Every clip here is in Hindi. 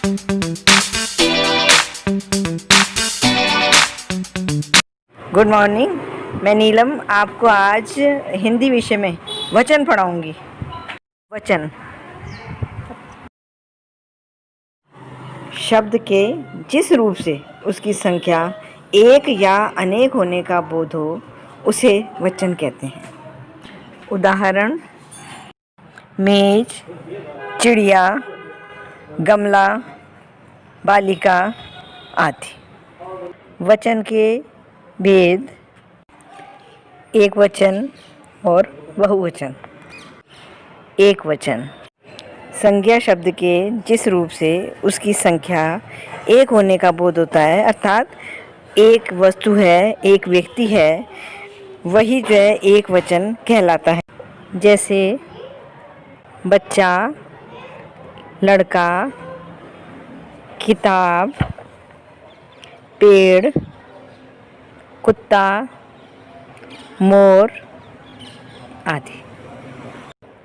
Good morning. मैं नीलम आपको आज हिंदी विषय में वचन पढ़ाऊंगी। वचन शब्द के जिस रूप से उसकी संख्या एक या अनेक होने का बोध हो उसे वचन कहते हैं। उदाहरण: मेज, चिड़िया, गमला, बालिका आदि। वचन के भेद: एक वचन और बहुवचन। एक वचन संज्ञा शब्द के जिस रूप से उसकी संख्या एक होने का बोध होता है, अर्थात एक वस्तु है, एक व्यक्ति है, वही जो है एक वचन कहलाता है। जैसे बच्चा, लड़का, किताब, पेड़, कुत्ता, मोर आदि।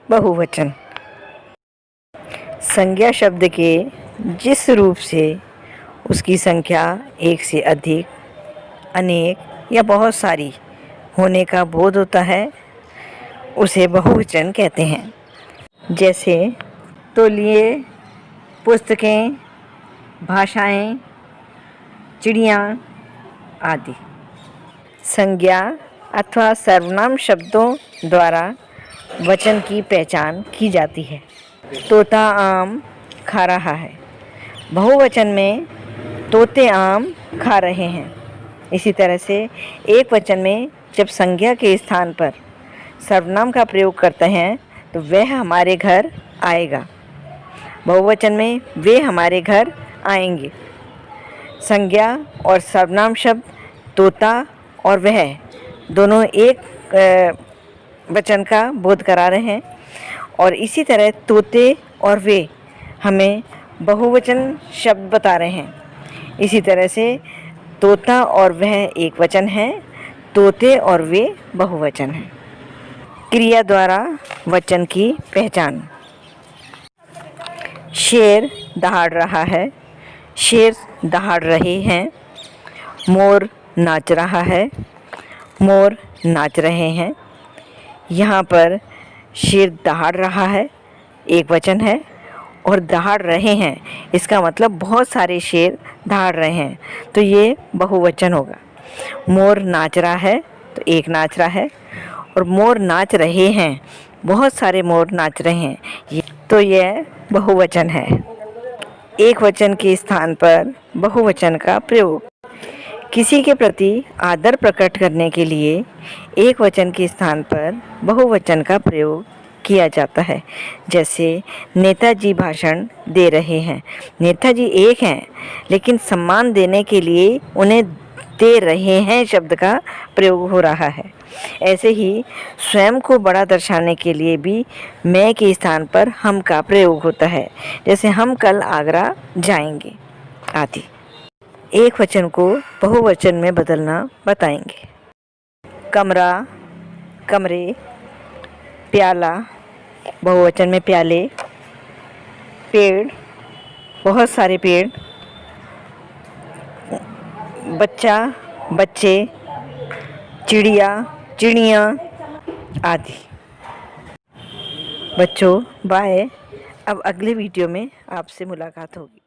बहुवचन संज्ञा शब्द के जिस रूप से उसकी संख्या एक से अधिक, अनेक या बहुत सारी होने का बोध होता है, उसे बहुवचन कहते हैं। जैसे तौलिए, पुस्तकें, भाषाएं, चिड़िया आदि। संज्ञा अथवा सर्वनाम शब्दों द्वारा वचन की पहचान की जाती है। तोता आम खा रहा है। बहुवचन में तोते आम खा रहे हैं। इसी तरह से एक वचन में जब संज्ञा के स्थान पर सर्वनाम का प्रयोग करते हैं तो वह हमारे घर आएगा। बहुवचन में वे हमारे घर आएंगे। संज्ञा और सर्वनाम शब्द तोता और वह दोनों एक वचन का बोध करा रहे हैं, और इसी तरह तोते और वे हमें बहुवचन शब्द बता रहे हैं। इसी तरह से तोता और वह एक वचन है, तोते और वे बहुवचन हैं। क्रिया द्वारा वचन की पहचान: शेर दहाड़ रहा है, शेर दहाड़ रहे हैं। मोर नाच रहा है, मोर नाच रहे हैं। यहाँ पर शेर दहाड़ रहा है एक वचन है, और दहाड़ रहे हैं इसका मतलब बहुत सारे शेर दहाड़ रहे हैं, तो ये बहुवचन होगा। मोर नाच रहा है तो एक नाच रहा है, और मोर नाच रहे हैं, बहुत सारे मोर नाच रहे हैं, तो यह बहुवचन है। एक वचन के स्थान पर बहुवचन का प्रयोग: किसी के प्रति आदर प्रकट करने के लिए एक वचन के स्थान पर बहुवचन का प्रयोग किया जाता है। जैसे नेताजी भाषण दे रहे हैं। नेताजी एक हैं, लेकिन सम्मान देने के लिए उन्हें दे रहे हैं शब्द का प्रयोग हो रहा है। ऐसे ही स्वयं को बड़ा दर्शाने के लिए भी मैं के स्थान पर हम का प्रयोग होता है। जैसे हम कल आगरा जाएंगे आदि। एक वचन को बहुवचन में बदलना बताएंगे। कमरा, कमरे, प्याला, बहुवचन में प्याले, पेड़, बहुत सारे पेड़, बच्चा, बच्चे, चिड़िया, चिड़ियाँ आदि। बच्चों बाय। अब अगले वीडियो में आपसे मुलाकात होगी।